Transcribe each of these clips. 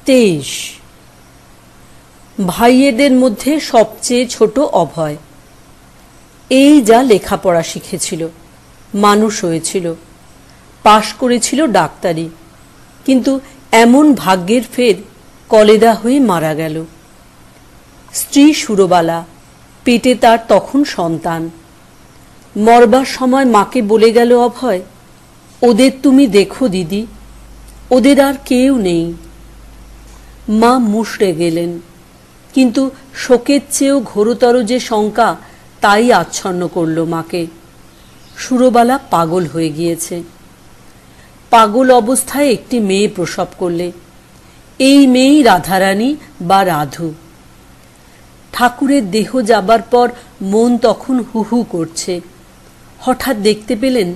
23 ভাইয়েদের মধ্যে সবচেয়ে ছোট অভয়। এই যা লেখাপড়া শিখেছিল, মানুষ হয়েছিল, পাশ করেছিল ডাক্তারি, কিন্তু এমন ভাগ্যের ফের কলেরা হয়ে মারা গেল। স্ত্রী সুরবালা, পেটে তার তখন সন্তান। মরবার সময় মাকে বলে গেল অভয়, ওদের তুমি দেখো দিদি, ওদের আর কেউ নেই। মা মুষড়ে গেলেন, কিন্তু শোকের চেয়েও ঘোরতর যে শঙ্কা তাই আচ্ছন্ন করল মাকে। সুরবালা পাগল হয়ে গিয়েছে। পাগল অবস্থায় একটি মেয়ে প্রসব করলে, এই মেয়েই রাধারানী বা রাধু। ঠাকুরের দেহ যাবার পর মন তখন হু হু করছে। হঠাৎ দেখতে পেলেন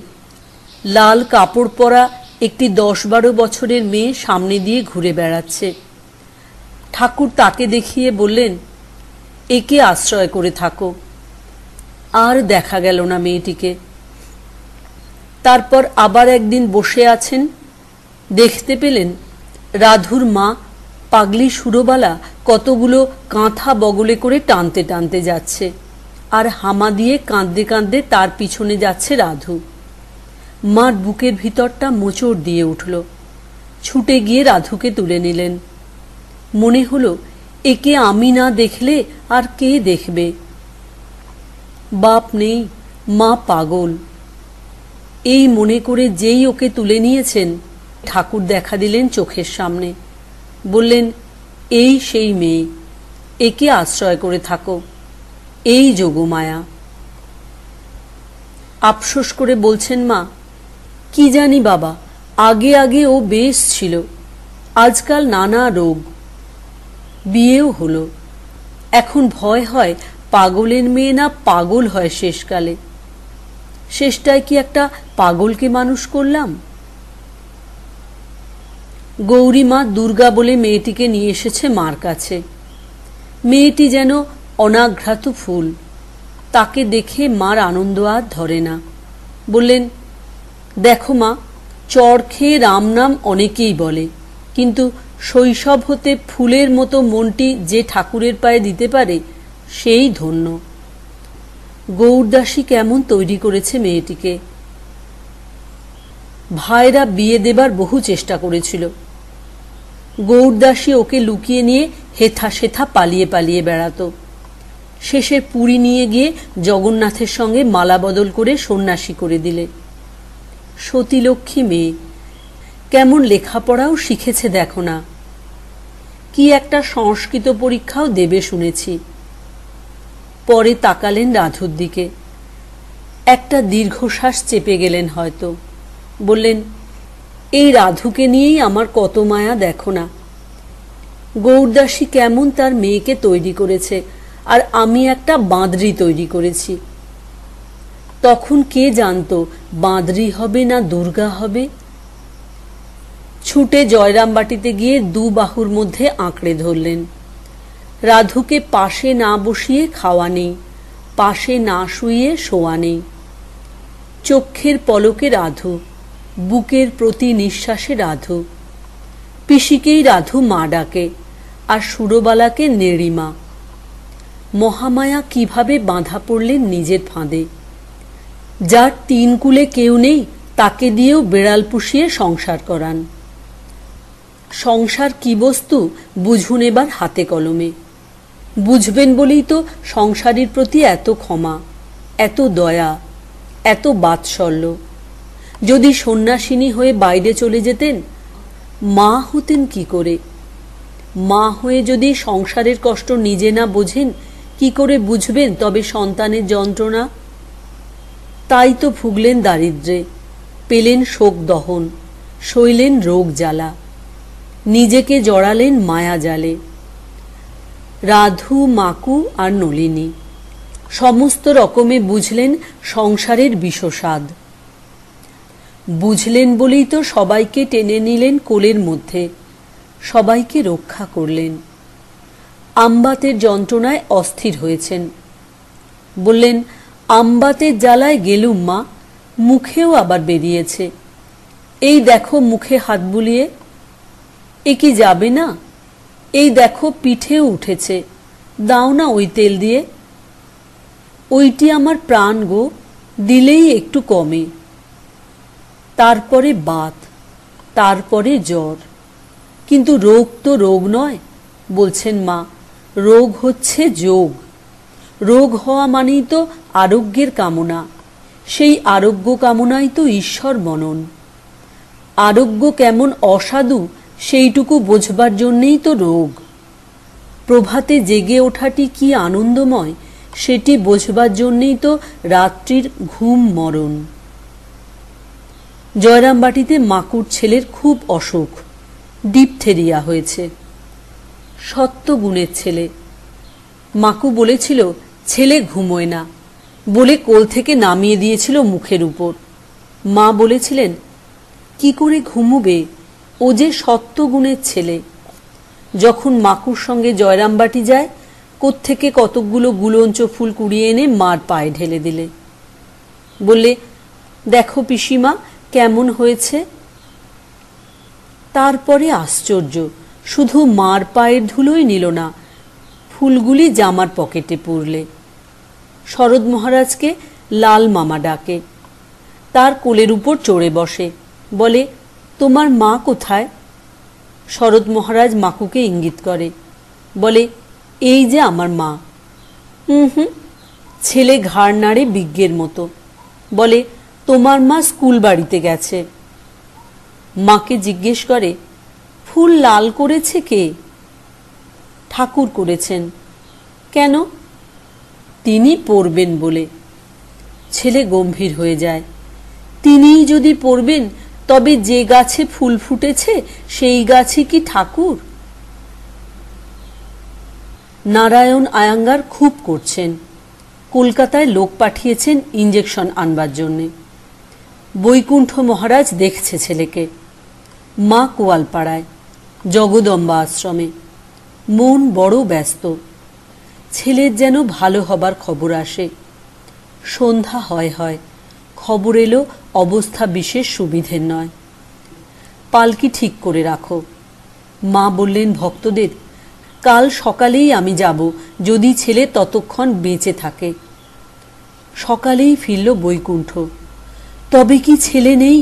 লাল কাপড় পরা একটি 10-12 বছরের মেয়ে সামনে দিয়ে ঘুরে বেড়াচ্ছে। ঠাকুর তাকে দেখিয়ে বললেন, একে আশ্রয় করে থাকো। আর দেখা গেল না মেয়েটিকে। তারপর আবার একদিন বসে আছেন, দেখতে পেলেন রাধুর মা পাগলি সুরবালা কতগুলো কাঁথা বগলে করে টানতে টানতে যাচ্ছে, আর হামা দিয়ে কাঁদতে কাঁদতে তার পিছনে যাচ্ছে রাধু। মার বুকের ভিতরটা মোচড় দিয়ে উঠল। ছুটে গিয়ে রাধুকে তুলে নিলেন। মনে হলো, একে আমি না দেখলে আর কে দেখবে? বাপ নেই, মা পাগল, এই মনে করে যেই ওকে তুলে নিয়েছেন, ঠাকুর দেখা দিলেন চোখের সামনে। বললেন, এই সেই মেয়ে, একে আশ্রয় করে থাকো, এই যোগমায়া। আফসোস করে বলছেন মা, কি জানি বাবা, আগে আগে ও বেশ ছিল, আজকাল নানা রোগ, বিয়েও হলো, এখন ভয় হয় পাগলের মেয়ে না পাগল হয় শেষকালে। শেষটায় কি একটা পাগলকে মানুষ করলাম? গৌরী মা দুর্গা বলে মেয়েটিকে নিয়ে এসেছে মার কাছে। মেয়েটি যেন অনাঘ্রাত ফুল, তাকে দেখে মার আনন্দ আর ধরে না। বললেন, দেখো মা, চড় খেয়ে রাম নাম অনেকেই বলে, কিন্তু শৈশব হতে ফুলের মতো মনটি যে ঠাকুরের পায়ে দিতে পারে সেই ধন্য। গৌরদাসী কেমন তৈরি করেছে মেয়েটিকে। ভাইরা বিয়ে দেবার বহু চেষ্টা করেছিল। গৌরদাসী ওকে লুকিয়ে নিয়ে হেথা সেথা পালিয়ে পালিয়ে বেড়াতো। শেষে পুরী নিয়ে গিয়ে জগন্নাথের সঙ্গে মালা বদল করে সন্ন্যাসী করে দিলে। সতীলক্ষ্মী মেয়ে, কেমন লেখাপড়াও শিখেছে দেখো না। কি একটা সংস্কৃত পরীক্ষাও দেবে শুনেছি। পরে তাকালেন রাধুর দিকে, একটা দীর্ঘশ্বাস চেপে গেলেন হয়তো। বললেন, এই রাধুকে নিয়েই আমার কত মায়া দেখো না। গৌরদাসী কেমন তার মেয়েকে তৈরি করেছে, আর আমি একটা বাঁদরি তৈরি করেছি। তখন কে জানতো বাঁদরি হবে না দুর্গা হবে? ছুটে জয়রামবাটিতে গিয়ে 2 বাহুর মধ্যে আঁকড়ে ধরলেন। রাধুকে পাশে না বসিয়ে খাওয়া নেই, পাশে না শুইয়ে শোয়া নেই। চক্ষের পলকে রাধু, বুকের প্রতি নিঃশ্বাসে রাধু। পিসিকেই রাধু মা ডাকে, আর সুরবালাকে নেড়িমা। মহামায়া কিভাবে বাঁধা পড়লেন নিজের ফাঁদে। যার 3 কুলে কেউ নেই, তাকে দিয়েও বেড়াল পুষিয়ে সংসার করান। সংসার কি বস্তু বুঝুন এবার হাতে কলমে। বুঝবেন বলেই তো সংসারীর প্রতি এত ক্ষমা, এত দয়া, এত বাৎসল্য। যদি সন্ন্যাসিনী হয়ে বাইরে চলে যেতেন, মা হতেন কি করে? মা হয়ে যদি সংসারের কষ্ট নিজে না বোঝেন, কি করে বুঝবেন তবে সন্তানের যন্ত্রণা? তাই তো ভুগলেন দারিদ্র্যে, পেলেন শোক দহন, সইলেন রোগ জ্বালা, নিজেকে জড়ালেন মায়া জালে। রাধু, মাকু আর নলিনী সমস্ত রকমে বুঝলেন সংসারের বিষস্বাদ। বুঝলেন বলেই তো সবাইকে টেনে নিলেন কোলের মধ্যে, সবাইকে রক্ষা করলেন। আমবাতের যন্ত্রণায় অস্থির হয়েছেন। বললেন, আমবাতের জ্বালায় গেলুম মা, মুখেও আবার বেরিয়েছে। এই দেখো মুখে হাত বুলিয়ে। এ কি যাবে না? এই দেখো পিঠেও উঠেছে, দাও না ওই তেল দিয়ে। ওইটি আমার প্রাণ গো, দিলেই একটু কমে। তারপরে বাত, তারপরে জ্বর। কিন্তু রোগ তো রোগ নয়, বলছেন মা, রোগ হচ্ছে যোগ। রোগ হওয়া মানেই তো আরোগ্যের কামনা, সেই আরোগ্য কামনাই তো ঈশ্বর মনন। আরোগ্য কেমন অসাধু সেইটুকু বোঝবার জন্যেই তো রোগ। প্রভাতে জেগে ওঠাটি কি আনন্দময় সেটি বোঝবার জন্যেই তো রাত্রির ঘুম মরণ। জয়রামবাটিতে মাকুর ছেলের খুব অসুখ, ডিপথেরিয়া হয়েছে। সত্যগুণের ছেলে। মাকু বলেছিল ছেলে ঘুমোয় না, বলে কোল থেকে নামিয়ে দিয়েছিল মুখের উপর। মা বলেছিলেন কি করে ঘুমোবে, ও যে সত্যগুণের ছেলে। যখন মাকুর সঙ্গে জয়রামবাটি যায়, কোত্থেকে কতকগুলো গুলঞ্চ ফুল কুড়িয়ে এনে মার পায়ে ঢেলে দিলে। বললে দেখো পিসিমা কেমন হয়েছে। তারপরে আশ্চর্য, শুধু মার পায়ের ধুলোই নিল না, ফুলগুলি জামার পকেটে পুরলে। শরৎ মহারাজকে লাল মামা ডাকে, তার কোলের উপর চড়ে বসে, বলে তোমার মা কোথায়? শরৎ মহারাজ মাকুকে ইঙ্গিত করে, বলে এই যে আমার মা। ছেলে ঘাড় নাড়ে বিজ্ঞের মতো, বলে তোমার মা স্কুল বাড়িতে গেছে। মাকে জিজ্ঞেস করে ফুল লাল করেছে কে? ঠাকুর করেছেন। কেন? তিনি পড়বেন বলে। ছেলে গম্ভীর হয়ে যায়। তিনিই যদি পড়বেন, তবে যে গাছে ফুল ফুটেছে সেই গাছে কি ঠাকুর? নারায়ণ আয়াঙ্গার খুব করছেন, কলকাতায় লোক পাঠিয়েছেন ইঞ্জেকশন আনবার জন্যে। বৈকুণ্ঠ মহারাজ দেখছে ছেলেকে। মা কোয়ালপাড়ায় জগদম্বা আশ্রমে, মন বড় ব্যস্ত। ছেলের যেন ভালো হবার খবর আসে। সন্ধ্যা হয় হয়, খবর এলো অবস্থা বিশেষ সুবিধের নয়। পালকি ঠিক করে রাখো। মা বললেন ভক্তদের, কাল সকালেই আমি যাব, যদি ছেলে ততক্ষণ বেঁচে থাকে। সকালেই ফিরল বৈকুণ্ঠ। তবে কি ছেলে নেই?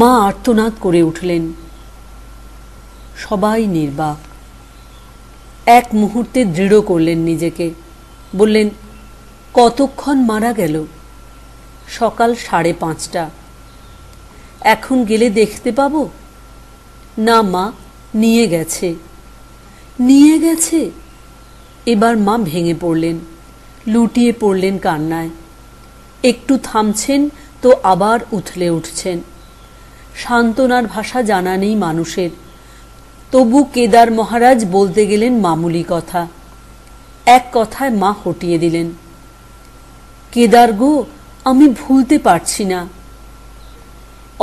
মা আর্তনাদ করে উঠলেন। সবাই নির্বাক। এক মুহূর্তে দৃঢ় করলেন নিজেকে, বললেন কতক্ষণ মারা গেল? সকাল 5:30। এখন গেলে দেখতে পাবো? না মা, নিয়ে গেছে। নিয়ে গেছে? এবার মা ভেঙে পড়লেন, লুটিয়ে পড়লেন কান্নায়। একটু থামছেন তো আবার উথলে উঠছেন। সান্ত্বনার ভাষা জানা নেই মানুষের, তবু কেদার মহারাজ বলতে গেলেন মামুলি কথা। এক কথায় মা হটিয়ে দিলেন, কেদার গো, আমি ভুলতে পারছি না।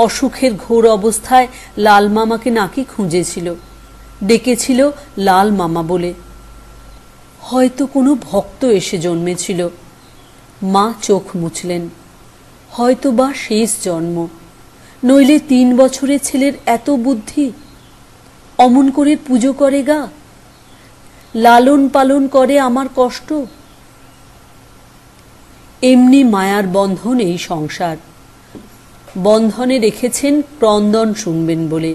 অসুখের ঘোর অবস্থায় লাল মামাকে নাকি খুঁজেছিল, ডেকেছিল লাল মামা বলে। হয়তো কোনো ভক্ত এসে জন্মেছিল। মা চোখ মুছলেন। হয়তো বা শেষ জন্ম, নইলে 3 বছরের ছেলের এত বুদ্ধি। অমন করে পুজো করে গা, লালন পালন করে আমার কষ্ট। এমনি মায়ার বন্ধন এই সংসার। বন্ধনে রেখেছেন ক্রন্দন শুনবেন বলে।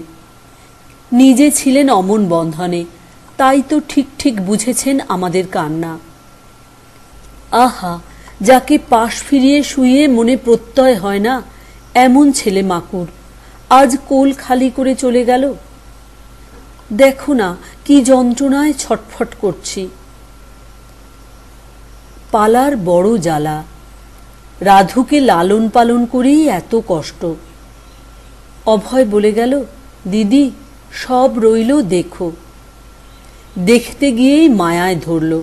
নিজে ছিলেন অমন বন্ধনে, তাই তো ঠিক ঠিক বুঝেছেন আমাদের কান্না। আহা, যাকে পাশ ফিরিয়ে শুয়ে মনে প্রত্যয় হয় না, এমন ছেলে মাকুর আজ কোল খালি করে চলে গেল। দেখো না কি যন্ত্রণায় ছটফট করছি। পালার বড় জ্বালা। রাধুকে লালন পালন করেই এত কষ্ট। অভয় বলে গেল, দিদি সব রইল দেখো। দেখতে গিয়েই মায়ায় ধরল,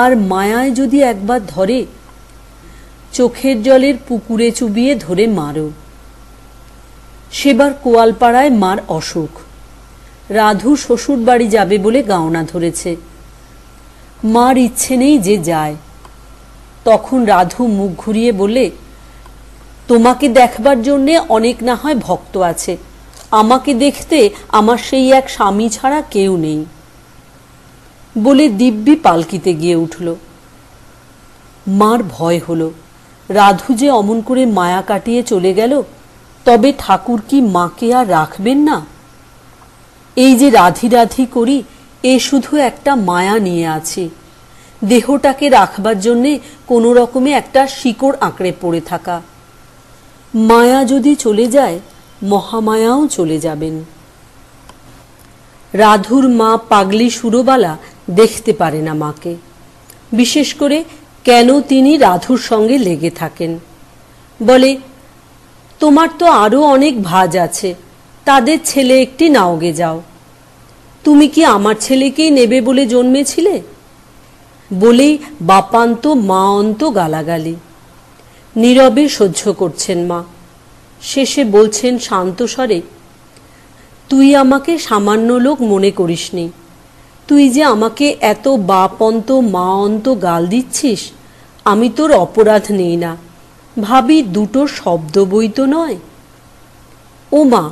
আর মায়ায় যদি একবার ধরে, চোখের জলের পুকুরে চুবিয়ে ধরে মারো। সেবার কোয়ালপাড়ায় মার অসুখ। রাধু শ্বশুর বাড়ি যাবে বলে গাওনা ধরেছে। মার ইচ্ছে নেই যে যায়। তখন রাধু মুখ ঘুরিয়ে বলে, তোমাকে দেখবার জন্যে অনেক না হয় ভক্ত আছে, আমাকে দেখতে আমার সেই এক স্বামী ছাড়া কেউ নেই। বলে দিব্যি পালকিতে গিয়ে উঠল। মার ভয় হলো, রাধু যে অমন করে মায়া কাটিয়ে চলে গেল, তবে ঠাকুর কি মাকে আর রাখবেন না? এই যে রাধি রাধি করি, এ শুধু একটা মায়া নিয়ে আছি। দেহটাকে রাখবার জন্যে কোনো রকমে একটা শিকড় আঁকড়ে পড়ে থাকা। মায়া যদি চলে যায়, মহামায়াও চলে যাবেন। রাধুর মা পাগলি সুরবালা দেখতে পারে না মাকে। বিশেষ করে কেন তিনি রাধুর সঙ্গে লেগে থাকেন। বলে, তোমার তো আরো অনেক ভাজ আছে, তাদের ছেলে একটি নাওগে যাও। তুমি কি আমার ছেলেকেই নেবে বলে জন্মেছিলে? বলেই বাপান্ত মা অন্ত গালাগালি। নীরবে সহ্য করছেন মা। শেষে বলছেন শান্ত স্বরে, তুই আমাকে সামান্য লোক মনে করিসনি। তুই যে আমাকে এত বাপন্ত মা অন্ত গাল দিচ্ছিস, আমি তোর অপরাধ নেই না। ভাবি দুটো শব্দ বই তো নয়। ও মা,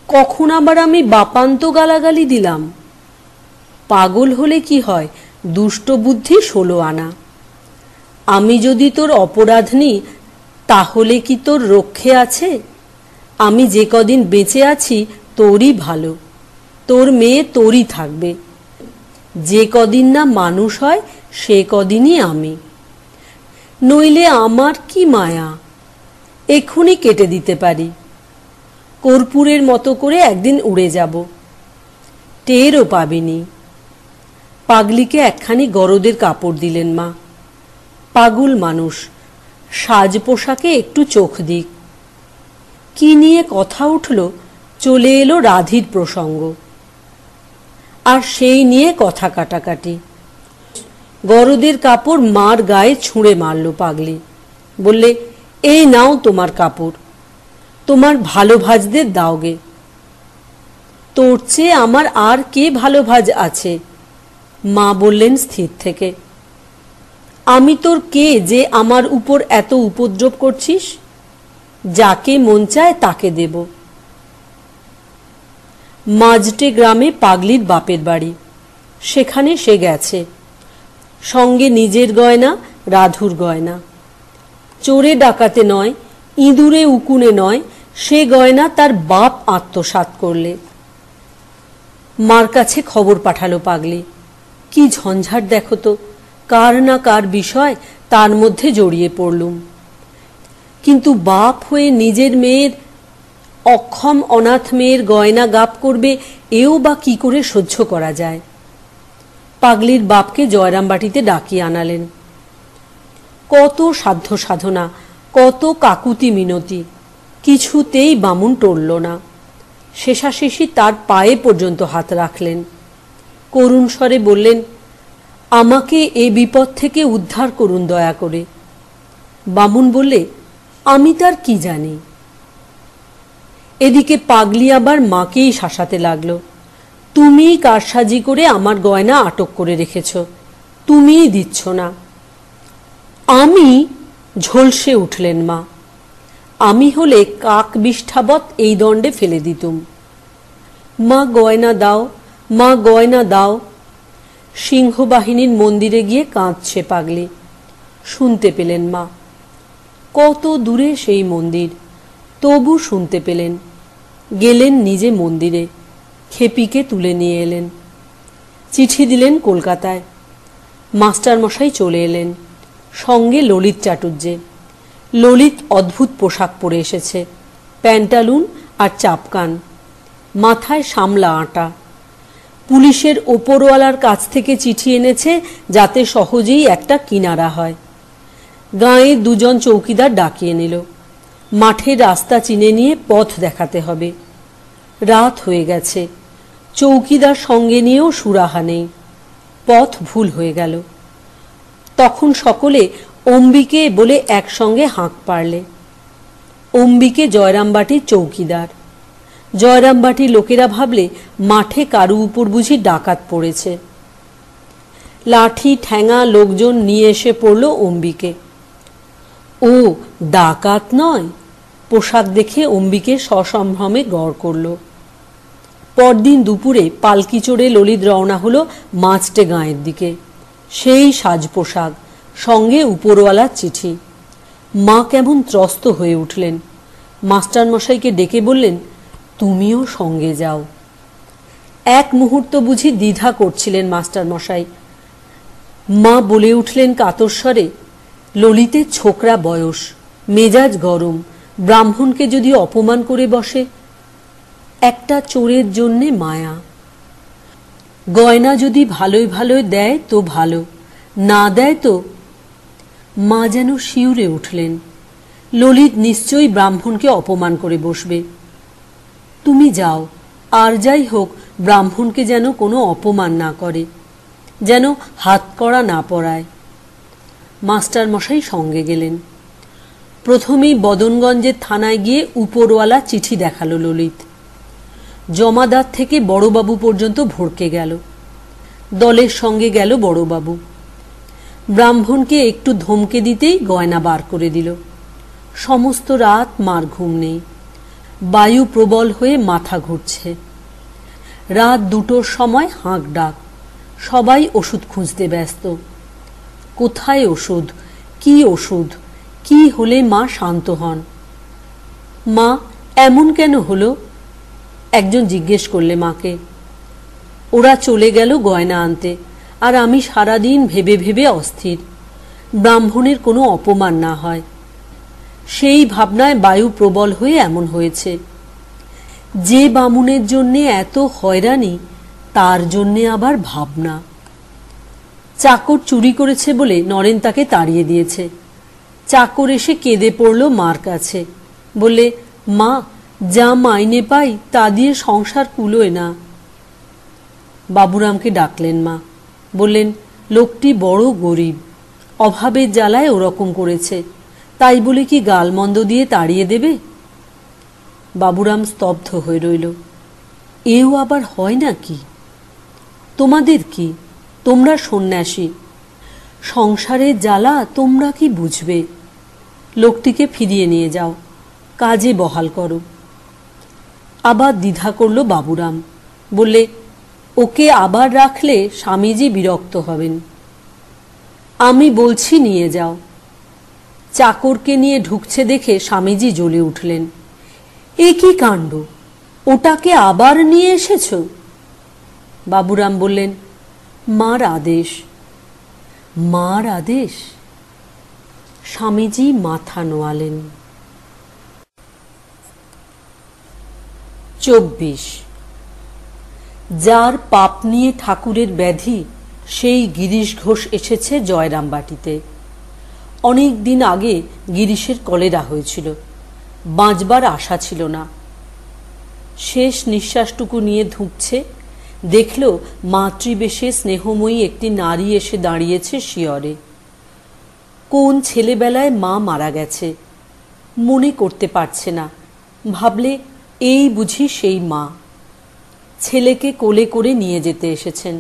কখন আবার আমি বাপান্ত গালাগালি দিলাম? পাগল হলে কি হয়, দুষ্ট বুদ্ধি 16 আনা। আমি যদি তোর অপরাধ নিই, তাহলে কি তোর রক্ষে আছে? আমি যে কদিন বেঁচে আছি তোরই ভালো, তোর মেয়ে তোরই থাকবে। যে কদিন না মানুষ হয়, সে কদিনই আমি। নইলে আমার কি মায়া, এক্ষুনি কেটে দিতে পারি। কর্পূরের মতো করে একদিন উড়ে যাব, টেরও পাবিনি। পাগলিকে একখানি গরদের কাপড় দিলেন মা। পাগল মানুষ, সাজ পোশাকে একটু চোখ দিক। কি নিয়ে কথা উঠল, চলে এলো রাধির প্রসঙ্গ। আর সেই নিয়ে কথা কাটাকাটি। গরদের কাপড় মার গায়ে ছুঁড়ে মারল পাগলি। বললে, এই নাও তোমার কাপড়, তোমার ভালো ভাজদের দাওগে। তোর চেয়ে আমার আর কে ভালো ভাজ আছে? মা বললেন স্থির থেকে। আমি তোর কে যে আমার উপর এত উপদ্রব করছিস? যাকে মন চায় তাকে দেব। মাঝটে গ্রামে পাগলির বাপের বাড়ি, সেখানে সে গেছে। সঙ্গে নিজের গয়না, রাধুর গয়না। চোরে ডাকাতে নয়, ইঁদুরে উকুনে নয়, সে গয়না তার বাপ আত্মসাৎ করলে। মার কাছে খবর পাঠালো পাগলি। কি ঝঞ্ঝাট দেখো তো, কার না কার বিষয় তার মধ্যে জড়িয়ে পড়লুম। কিন্তু বাপ হয়ে নিজের মেয়ের, অক্ষম অনাথ মেয়ের গয়না গাপ করবে, এও বা কি করে সহ্য করা যায়? পাগলির বাপকে জয়রামবাটিতে ডাকিয়ে আনালেন। কত সাধ্য সাধনা, কত কাকুতি মিনতি, কিছুতেই বামুন টলল না। শেষাশেষি তার পায়ে পর্যন্ত হাত রাখলেন। করুণ স্বরে বললেন, আমাকে এ বিপদ থেকে উদ্ধার করুন দয়া করে। বামুন বললে, আমি তার কি জানি। এদিকে পাগলি আবার মাকেই শাসাতে লাগলো। তুমিই কারসাজি করে আমার গয়না আটক করে রেখেছ, তুমিই দিচ্ছ না। আমি? ঝলসে উঠলেন মা। আমি হলে কাক বিষ্ঠাবৎ এই দণ্ডে ফেলে দিতুম। মা গয়না দাও, মা গয়না দাও। সিংহবাহিনীর মন্দিরে গিয়ে কাঁদছে পাগলি। শুনতে পেলেন মা। কত দূরে সেই মন্দির, তবু শুনতে পেলেন। গেলেন নিজে মন্দিরে, খেপিকে তুলে নিয়ে এলেন। চিঠি দিলেন কলকাতায়। মাস্টার মশাই চলে এলেন, সঙ্গে ললিত চাটুর্যে। ললিত অদ্ভুত পোশাক পরে এসেছে, প্যান্টালুন আর চাপকান, মাথায় সামলা আটা। পুলিশের ওপরওয়ালার কাছ থেকে চিঠি এনেছে, যাতে সহজেই একটা কিনারা হয়। গাঁয়ে 2 জন চৌকিদার ডাকিয়ে নিল। মাঠের রাস্তা চিনে নিয়ে পথ দেখাতে হবে। রাত হয়ে গেছে, চৌকিদার সঙ্গে নিয়েও সুরাহা নেই। পথ ভুল হয়ে গেল। তখন সকলে অম্বিকে বলে একসঙ্গে হাঁক পারলে। অম্বিকে জয়রামবাটির চৌকিদার। জয়রামবাটির লোকেরা ভাবলে মাঠে কারু উপর বুঝি ডাকাত পড়েছে। লাঠি ঠ্যাঙা লোকজন নিয়ে এসে পড়ল অম্বিকে। ও ডাকাত নয়, পোশাক দেখে অম্বিকে সসম্ভ্রমে গড় করল। পরদিন দুপুরে পালকি চড়ে ললিত রওনা হলো মাছটে গাঁয়ের দিকে। সেই সাজ পোশাক, সঙ্গে উপরওয়ালার চিঠি। মা কেমন ত্রস্ত হয়ে উঠলেন। মাস্টারমশাইকে ডেকে বললেন, তুমিও সঙ্গে যাও। এক মুহূর্ত বুঝি দ্বিধা করছিলেন মাস্টারমশাই। মা বলে উঠলেন কাতর স্বরে, ললিতের ছোকরা বয়স, মেজাজ গরম, ব্রাহ্মণকে যদি অপমান করে বসে। একটা চোরের জন্যে মায়া। গয়না যদি ভালোই ভালোই দেয় তো ভালো, না দেয় তো। মা যেন শিউরে উঠলেন। ললিত নিশ্চয়ই ব্রাহ্মণকে অপমান করে বসবে। তুমি যাও, আর যাই হোক ব্রাহ্মণকে যেন কোনো অপমান না করে, যেন হাতকড়া না পরায়। মাস্টারমশাই সঙ্গে গেলেন। প্রথমেই বদনগঞ্জের থানায় গিয়ে উপরওয়ালা চিঠি দেখালো ললিত। জমাদার থেকে বড়বাবু পর্যন্ত ভড়কে গেল। দলের সঙ্গে গেল বড়বাবু। ব্রাহ্মণকে একটু ধমকে দিতেই গয়না বার করে দিল। সমস্ত রাত মার ঘুম নেই। বায়ু প্রবল হয়ে মাথা ঘুরছে। রাত 2টোর সময় হাঁক ডাক। সবাই ওষুধ খুঁজতে ব্যস্ত। কোথায় ওষুধ, কি ওষুধ, কি হলে মা শান্ত হন? মা, এমন কেন হলো? একজন জিজ্ঞেস করলে মাকে। ওরা চলে গেল গয়না আনতে, আর আমি সারাদিন ভেবে ভেবে অস্থির, ব্রাহ্মণের কোনো অপমান না হয়। সেই ভাবনায় বায়ু প্রবল হয়ে এমন হয়েছে। যে বামুনের জন্যে এত হয়রানি, তার জন্যে আবার ভাবনা। চাকর চুরি করেছে বলে নরেন তাকে তাড়িয়ে দিয়েছে। চাকর এসে কেঁদে পড়ল মার কাছে, বললে, মা, যা মাইনে পাই তা দিয়ে সংসার কুলোয় না। বাবুরামকে ডাকলেন মা। বললেন, লোকটি বড় গরিব, অভাবের জ্বালায় ওরকম করেছে, তাই বলে কি গালমন্দ দিয়ে তাড়িয়ে দেবে? বাবুরাম স্তব্ধ হয়ে রইল। এও আবার হয় নাকি? তোমাদের কি? তোমরা সন্ন্যাসী, সংসারের জ্বালা তোমরা কি বুঝবে? লোকটিকে ফিরিয়ে নিয়ে যাও, কাজে বহাল করো। আবার দ্বিধা করল বাবুরাম। বললে, ওকে আবার রাখলে স্বামীজি বিরক্ত হবেন। আমি বলছি নিয়ে যাও। চাকরকে নিয়ে ঢুকছে দেখে স্বামীজি জ্বলে উঠলেন। এ কি কাণ্ড, ওটাকে আবার নিয়ে এসেছ? বাবুরাম বললেন, মার আদেশ। মার আদেশ? স্বামীজি মাথা নোয়ালেন। 24। যার পাপ নিয়ে ঠাকুরের ব্যাধি, সেই গিরিশ ঘোষ এসেছে জয়রামবাটিতে। অনেক দিন আগে গিরিশের কলেরা হয়েছিল, বাঁচবার আশা ছিল না। শেষ নিঃশ্বাসটুকু নিয়ে ধুঁকছে, দেখল মাতৃবেশে স্নেহময়ী একটি নারী এসে দাঁড়িয়েছে শিয়রে। কোন ছেলেবেলায় মা মারা গেছে মনে করতে পারছে না। ভাবলে, এই বুঝি সেই মা। ছেলেকে কোলে করে নিয়ে যেতে এসেছেন।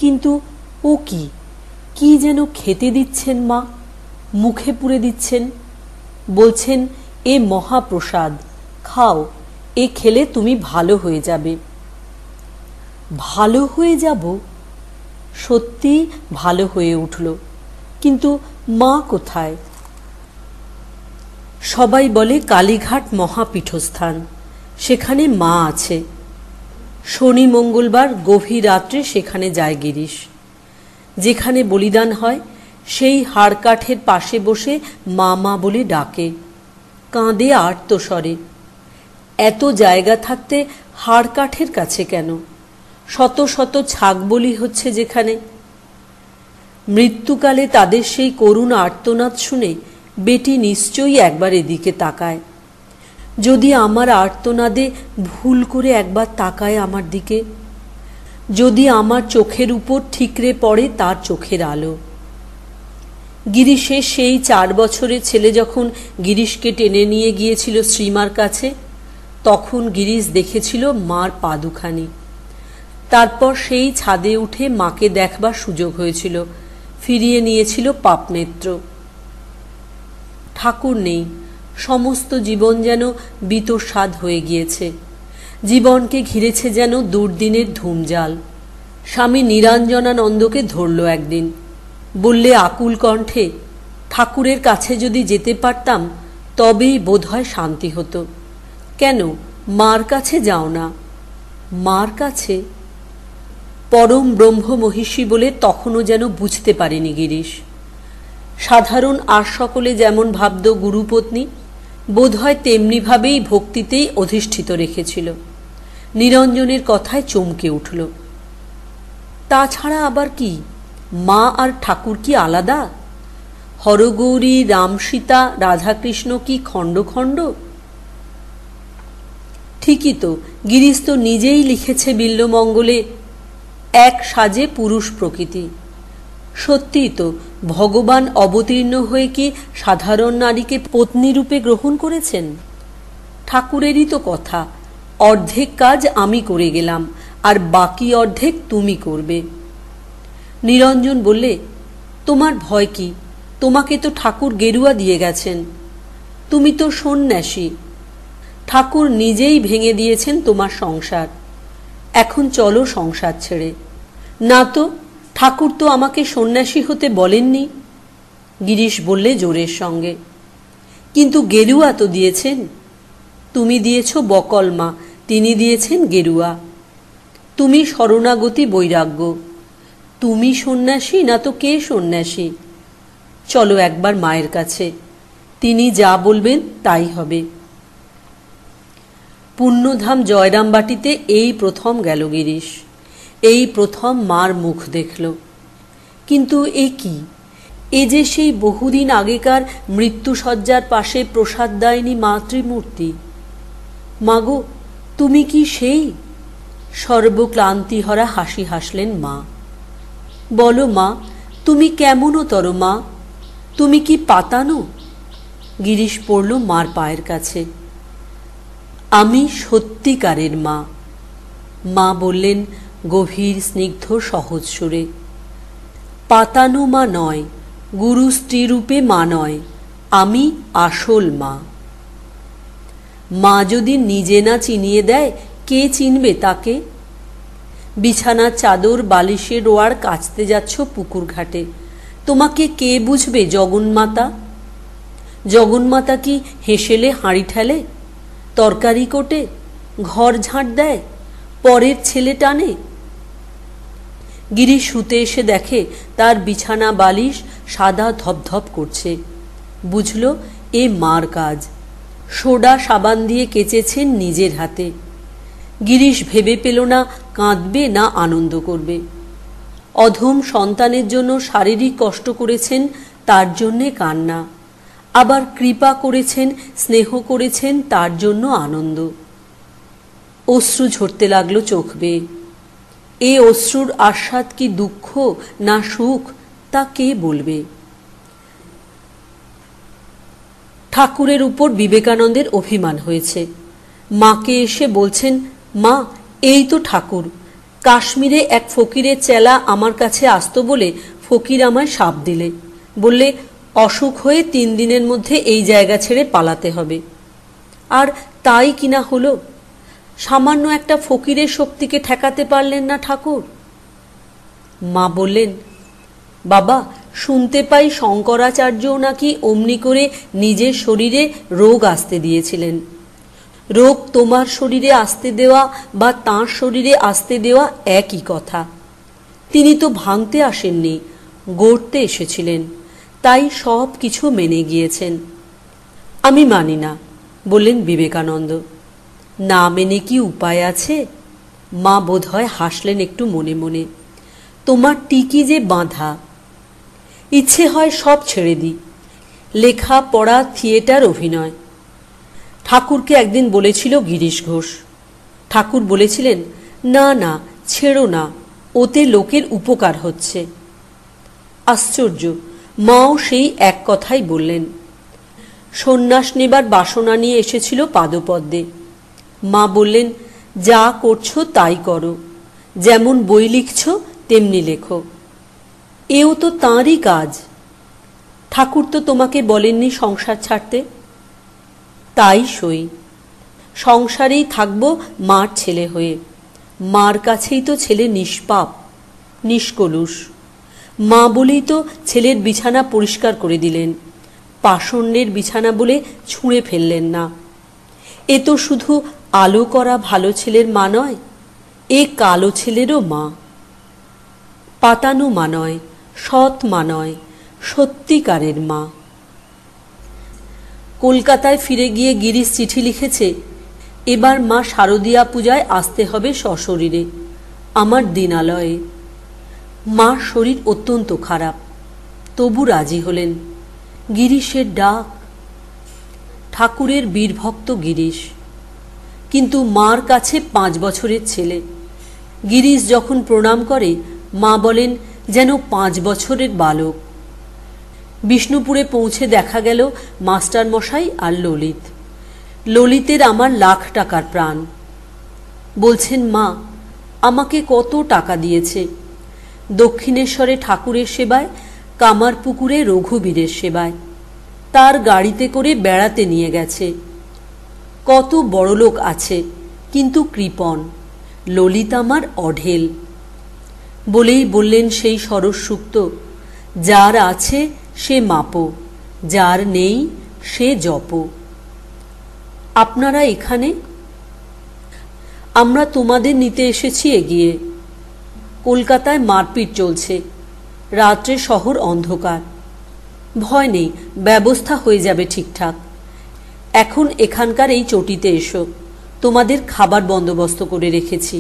কিন্তু ও কি, কি যেন খেতে দিচ্ছেন মা, মুখে পুরে দিচ্ছেন। বলছেন, এ মহাপ্রসাদ, খাও, এ খেলে তুমি ভালো হয়ে যাবে। ভালো হয়ে যাব? সত্যি ভালো হয়ে উঠল, কিন্তু মা কোথায়? সবাই বলে কালীঘাট মহাপীঠস্থান, সেখানে মা আছে। শনি মঙ্গলবার গভীর রাত্রে সেখানে যায় গিরিশ। যেখানে বলিদান হয় সেই হাড়কাঠের পাশে বসে মা মা বলে ডাকে, কাঁদে আর্তস্বরে। এত জায়গা থাকতে হাড়কাঠের কাছে কেন? শত শত ছাগ বলি হচ্ছে যেখানে। মৃত্যুকালে তাদের সেই করুণ আর্তনাদ শুনে বেটি নিশ্চয়ই একবার এদিকে তাকায়। যদি আমার আর্তনাদে ভুল করে একবার তাকায় আমার দিকে, যদি আমার চোখের উপর ঠিকরে পড়ে তার চোখের আলো। গিরিশের সেই 4 বছরের ছেলে যখন গিরিশকে টেনে নিয়ে গিয়েছিল শ্রীমার কাছে, তখন গিরিশ দেখেছিল মার পা দুখানি। তারপর সেই ছাদে উঠে মাকে দেখবার সুযোগ হয়েছিল, ফিরিয়ে নিয়েছিল পাপনেত্র। ঠাকুর নেই, সমস্ত জীবন যেন বিতস্বাদ হয়ে গিয়েছে, জীবনকে ঘিরেছে যেন দুর্দিনের ধূমজাল। স্বামী নিরঞ্জনানন্দকে ধরল একদিন, বললে আকুল কণ্ঠে, ঠাকুরের কাছে যদি যেতে পারতাম তবেই বোধহয় শান্তি হতো। কেন মার কাছে যাও না? মার কাছে? পরম ব্রহ্ম মহিষী বলে তখনও যেন বুঝতে পারেনি গিরিশ। সাধারণ আর সকলে যেমন ভাবত গুরুপত্নী, বোধহয় তেমনিভাবেই ভক্তিতেই অধিষ্ঠিত রেখেছিল। নিরঞ্জনের কথায় চমকে উঠল। তাছাড়া আবার কি, মা আর ঠাকুর কি আলাদা? হরগৌরী, রামসীতা, রাধাকৃষ্ণ কি খণ্ড খণ্ড? ঠিকই তো, গিরিশ তো নিজেই লিখেছে বিল্বমঙ্গলে, এক সাজে পুরুষ প্রকৃতি। সত্যিই তো, ভগবান অবতীর্ণ হয়ে কি সাধারণ নারীকে পত্নী রূপে গ্রহণ করেছেন? ঠাকুরেরই তো কথা, অর্ধেক কাজ আমি করে গেলাম আর বাকি অর্ধেক তুমি করবে। নিরঞ্জন বললে, তোমার ভয় কি? তোমাকে তো ঠাকুর গেরুয়া দিয়ে গেছেন, তুমি তো সন্ন্যাসী। ঠাকুর নিজেই ভেঙে দিয়েছেন তোমার সংসার, এখন চলো সংসার ছেড়ে। না তো, ঠাকুর তো আমাকে সন্ন্যাসী হতে বলেননি। গিরিশ বললে জোরের সঙ্গে, কিন্তু গেরুয়া তো দিয়েছেন। তুমি দিয়েছ বকলমা, তিনি দিয়েছেন গেরুয়া। তুমি শরণাগতি বৈরাগ্য। তুমি সন্ন্যাসী না তো কে সন্ন্যাসী? চলো একবার মায়ের কাছে, তিনি যা বলবেন তাই হবে। পুণ্যধাম জয়রামবাটিতে এই প্রথম গেল গিরিশ, এই প্রথম মার মুখ দেখল। কিন্তু এ কি, এ যে সেই বহুদিন আগেকার মৃত্যুসজ্জার পাশে প্রসাদদায়িনী মাতৃমূর্তি। মাগো, তুমি কি সেই? সর্বক্লান্তিহরা হাসি হাসলেন মা। বলো মা, তুমি কেমনতর মা? তুমি কি পাতানো? গিরিশ পড়ল মার পায়ের কাছে। আমি সত্যিকারের মা। মা বললেন গভীর স্নিগ্ধ সহজ সুরে, পাতানো মা নয়, গুরু স্ত্রীরূপে মা নয়, আমি আসল মা। মা যদি নিজে না চিনিয়ে দেয়, কে চিনবে তাকে? বিছানার চাদর বালিশের রোয়ার কাচতে যাচ্ছ পুকুর ঘাটে, তোমাকে কে বুঝবে জগন্মাতা? জগন্মাতা কি হেসেলে হাঁড়ি ঠেলে, তরকারি কোটে, ঘর ঝাঁট দেয়, পরের ছেলে টানে? গিরিশ শুতে এসে দেখে তার বিছানা বালিশ সাদা ধপধপ করছে। বুঝল এ মার কাজ। সোডা সাবান দিয়ে কেচেছেন নিজের হাতে। গিরিশ ভেবে পেল না কাঁদবে না আনন্দ করবে। অধম সন্তানের জন্য শারীরিক কষ্ট করেছেন, তার জন্যে কান্না, আবার কৃপা করেছেন, স্নেহ করেছেন, তার জন্য আনন্দ। অশ্রু ঝরতে লাগলো চোখ বেয়ে। এ অশ্রুর আস্বাদ কি দুঃখ না সুখ, তা কে বলবে? ঠাকুরের উপর বিবেকানন্দের অভিমান হয়েছে। মাকে এসে বলছেন, মা, এই তো ঠাকুর। কাশ্মীরে এক ফকিরের চেলা আমার কাছে আসতো বলে ফকির আমায় শাপ দিলে, বললে অসুখ হয়ে 3 দিনের মধ্যে এই জায়গা ছেড়ে পালাতে হবে। আর তাই কিনা হলো। সামান্য একটা ফকিরের শক্তিকে ঠেকাতে পারলেন না ঠাকুর। মা বললেন, বাবা, শুনতে পাই শঙ্করাচার্যও নাকি অমনি করে নিজের শরীরে রোগ আসতে দিয়েছিলেন। রোগ তোমার শরীরে আসতে দেওয়া বা তাঁর শরীরে আসতে দেওয়া একই কথা। তিনি তো ভাঙতে আসেননি, গড়তে এসেছিলেন, তাই সব কিছু মেনে গিয়েছেন। আমি মানি না, বললেন বিবেকানন্দ। না মেনে কি উপায় আছে? মা বোধহয় হাসলেন একটু মনে মনে। তোমার টিকি যে বাঁধা। ইচ্ছে হয় সব ছেড়ে দিই, লেখা পড়া, থিয়েটার, অভিনয়। ঠাকুরকে একদিন বলেছিল গিরিশ ঘোষ। ঠাকুর বলেছিলেন, না না, ছেড়ো না, ওতে লোকের উপকার হচ্ছে। আশ্চর্য, মাও সেই এক কথাই বললেন। সন্ন্যাস নেবার বাসনা নিয়ে এসেছিল পাদপদ্মে। মা বললেন, যা করছো তাই করো, যেমন বই লিখছ তেমনি লেখো। এও তো তাঁরই কাজ। ঠাকুর তো তোমাকে বলেননি সংসার ছাড়তে। তাই সই। সংসারেই থাকব মার ছেলে হয়ে। মার কাছেই তো ছেলে নিষ্পাপ, নিষ্কলুষ। মা বলেই তো ছেলের বিছানা পরিষ্কার করে দিলেন, পাষণ্যের বিছানা বলে ছুঁড়ে ফেললেন না। এ তো শুধু আলো করা ভালো ছেলের মা নয়, এ কালো ছেলেরও মা। পাতানো মা নয়, সৎ মা নয়, সত্যিকারের মা। কলকাতায় ফিরে গিয়ে গিরিশ চিঠি লিখেছে, এবার মা শারদীয়া পূজায় আসতে হবে সশরীরে আমার দিনালয়ে। মার শরীর অত্যন্ত খারাপ, তবু রাজি হলেন। গিরিশের ডাক। ঠাকুরের বীরভক্ত গিরিশ, কিন্তু মার কাছে 5 বছরের ছেলে। গিরিশ যখন প্রণাম করে, মা বলেন যেন 5 বছরের বালক। বিষ্ণুপুরে পৌঁছে দেখা গেল মাস্টার মশাই আর ললিত। ললিতের আমার লাখ টাকার প্রাণ। বলছেন, মা আমাকে কত টাকা দিয়েছে, দক্ষিণেশ্বরে ঠাকুরের সেবায়, কামারপুকুরে রঘুবীরের সেবায়, তার গাড়িতে করে বেড়াতে নিয়ে গেছে। কত বড়লোক আছে, কিন্তু কৃপণ। ললিত আমার অঢেল। বলেই বললেন সেই সরস সূক্ত, যার আছে সে মাপো, যার নেই সে জপ। আপনারা এখানে? আমরা তোমাদের নিতে এসেছি এগিয়ে। কলকাতায় মারপিট চলছে, রাত্রে শহর অন্ধকার। ভয় নেই, ব্যবস্থা হয়ে যাবে ঠিকঠাক। এখন এখানকার এই চটিতে এসো, তোমাদের খাবার বন্দোবস্ত করে রেখেছি।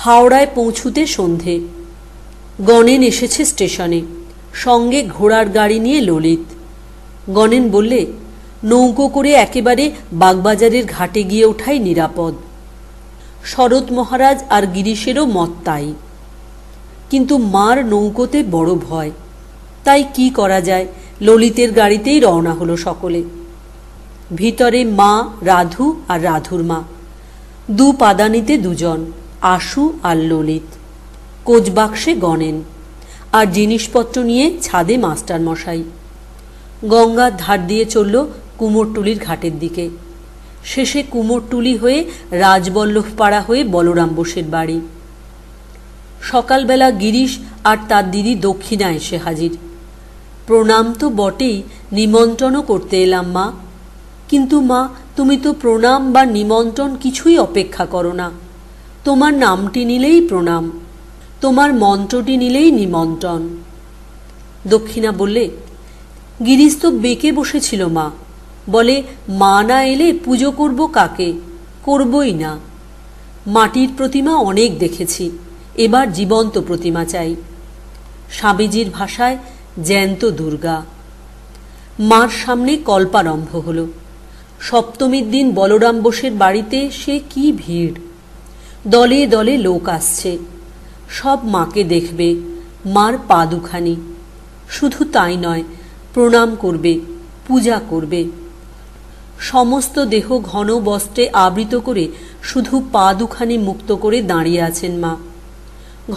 হাওড়ায় পৌঁছুতে সন্ধে। গণেন এসেছে স্টেশনে, সঙ্গে ঘোড়ার গাড়ি নিয়ে ললিত। গণেন বললে, নৌকো করে একেবারে বাগবাজারের ঘাটে গিয়ে ওঠাই নিরাপদ। শরৎ মহারাজ আর গিরিশেরও মত তাই। কিন্তু মার নৌকোতে বড় ভয়। তাই কি করা যায়, ললিতের গাড়িতেই রওনা হলো সকলে। ভিতরে মা, রাধু আর রাধুর মা, 2 পাদানিতে 2 জন, আশু আর ললিত, কোচবাক্সে গণেন, আর জিনিসপত্র নিয়ে ছাদে মাস্টার মশাই। গঙ্গার ধার দিয়ে চলল কুমোরটুলির ঘাটের দিকে। শেষে কুমোরটুলি হয়ে রাজবল্লভপাড়া হয়ে বলরাম বোসের বাড়ি। সকালবেলা গিরিশ আর তার দিদি দক্ষিণা এসে হাজির। প্রণাম তো বটেই, নিমন্ত্রণও করতে এলাম মা। কিন্তু মা, তুমি তো প্রণাম বা নিমন্ত্রণ কিছুই অপেক্ষা করো না। তোমার নামটি নিলেই প্রণাম, তোমার মন্ত্রটি নিলেই নিমন্ত্রণ। দক্ষিণা বললে, গিরিশ তো বেঁকে বসেছিল মা, বলে মা না এলে পুজো করব কাকে, করবই না। মাটির প্রতিমা অনেক দেখেছি, এবার জীবন্ত প্রতিমা চাই। স্বামীজির ভাষায় জ্যান্ত দুর্গা। মার সামনে কল্পারম্ভ হল। সপ্তমীর দিন বলরাম বোসের বাড়িতে সে কি ভিড়! দলে দলে লোক আসছে, সব মাকে দেখবে, মার পা দুখানি। শুধু তাই নয়, প্রণাম করবে, পূজা করবে। সমস্ত দেহ ঘন বস্ত্রে আবৃত করে শুধু পা দুখানি মুক্ত করে দাঁড়িয়ে আছেন মা।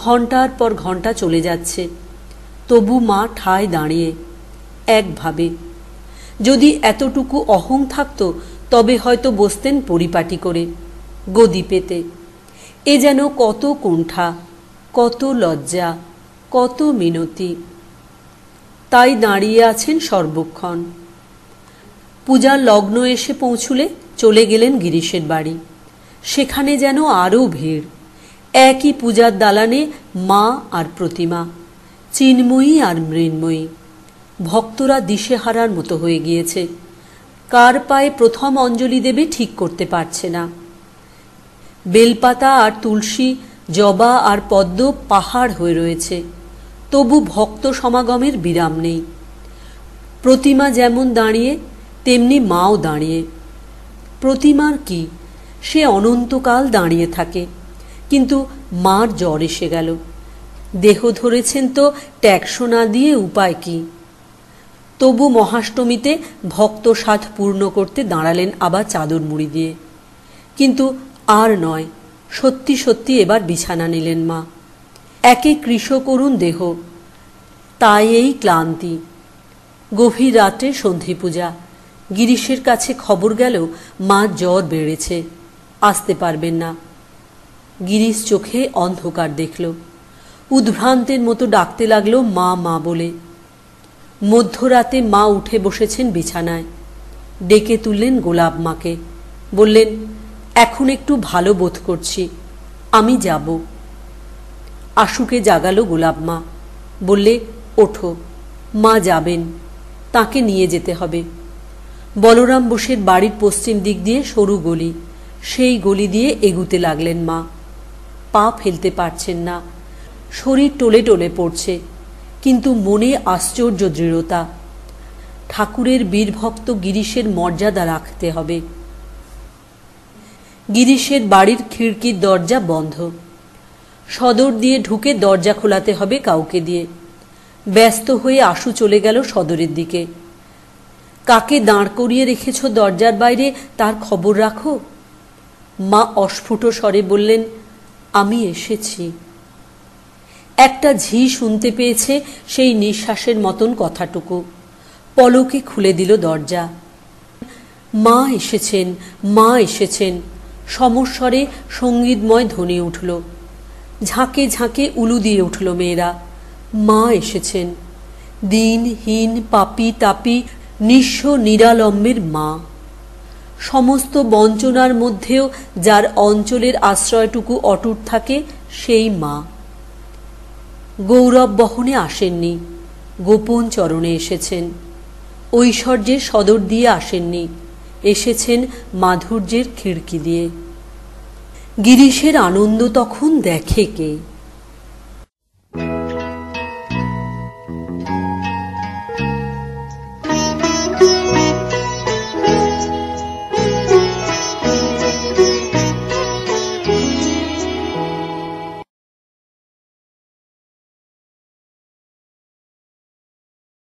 ঘণ্টার পর ঘণ্টা চলে যাচ্ছে, তবু মা ঠায় দাঁড়িয়ে একভাবে। যদি এতটুকু অহং থাকত, তবে হয়তো বসতেন পরিপাটি করে, গদি পেতে। এ যেন কত কুণ্ঠা, কত লজ্জা, কত মিনতি। তাই দাঁড়িয়ে আছেন সর্বক্ষণ। পূজার লগ্ন এসে পৌঁছুলে চলে গেলেন গিরিশের বাড়ি। সেখানে যেন আরও ভিড়। একই পূজার দালানে মা আর প্রতিমা, চিন্ময়ী আর মৃন্ময়ী। ভক্তরা দিশেহারার মতো হয়ে গিয়েছে। কার পায়ে প্রথম অঞ্জলি দেবে ঠিক করতে পারছে না। বেলপাতা আর তুলসী, জবা আর পদ্ম পাহাড় হয়ে রয়েছে, তবু ভক্ত সমাগমের বিরাম নেই। প্রতিমা যেমন দাঁড়িয়ে, তেমনি মাও দাঁড়িয়ে। প্রতিমার কি, সে অনন্তকাল দাঁড়িয়ে থাকে। কিন্তু মার জ্বর এসে গেল। দেহ ধরেছেন তো ট্যাক্সো না দিয়ে উপায় কি? তবু মহাষ্টমীতে ভক্ত সাধ পূর্ণ করতে দাঁড়ালেন আবার চাদর মুড়ি দিয়ে। কিন্তু আর নয়, সত্যি সত্যি এবার বিছানা নিলেন মা। একে কৃশ করুণ দেহ, তাই এই ক্লান্তি। গভীর রাত্রে সন্ধি পূজা, গিরিশের কাছে খবর গেল মা জ্বর বেড়েছে, আসতে পারবেন না। গিরিশ চোখে অন্ধকার দেখল, উদ্ভ্রান্তের মতো ডাকতে লাগলো মা মা বলে। মধ্যরাতে মা উঠে বসেছেন বিছানায়, ডেকে তুললেন গোলাপ মাকে, বললেন, এখন একটু ভালো বোধ করছি, আমি যাব। আশুকে জাগালো গোলাপ মা, বললে, ওঠো, মা যাবেন, তাকে নিয়ে যেতে হবে। বলরাম বোসের বাড়ির পশ্চিম দিক দিয়ে সরু গলি, সেই গলি দিয়ে এগুতে লাগলেন মা। পা ফেলতে পারছেন না, শরীর টলে টলে পড়ছে, কিন্তু মনে আশ্চর্য দৃঢ়তা। ঠাকুরের বীরভক্ত গিরিশের মর্যাদা রাখতে হবে। গিরিশের বাড়ির খিড়কির দরজা বন্ধ। সদর দিয়ে ঢুকে দরজা খোলাতে হবে কাউকে দিয়ে। ব্যস্ত হয়ে আশু চলে গেল সদরের দিকে। কাকে দাঁড় করিয়ে রেখেছ দরজার বাইরে তার খবর রাখো। মা অস্ফুট স্বরে বললেন, আমি এসেছি। একটা ঝি শুনতে পেয়েছে সেই নিঃশ্বাসের মতন কথাটুকু, পলকে খুলে দিল দরজা। মা এসেছেন, মা এসেছেন, সমস্বরে সঙ্গীতময় ধ্বনি উঠল। ঝাঁকে ঝাঁকে উলু দিয়ে উঠল মেয়েরা, মা এসেছেন, দিনহীন পাপি তাপি নিঃস্ব নিরালম্বের মা। সমস্ত বঞ্চনার মধ্যেও যার অঞ্চলের আশ্রয়টুকু অটুট থাকে, সেই মা। গৌরব বহনে আসেননি, গোপন চরণে এসেছেন। ঐশ্বর্যের সদর দিয়ে আসেননি, এসেছেন মাধুর্যের খিড়কি দিয়ে। গিরিশের আনন্দ তখন দেখে কে?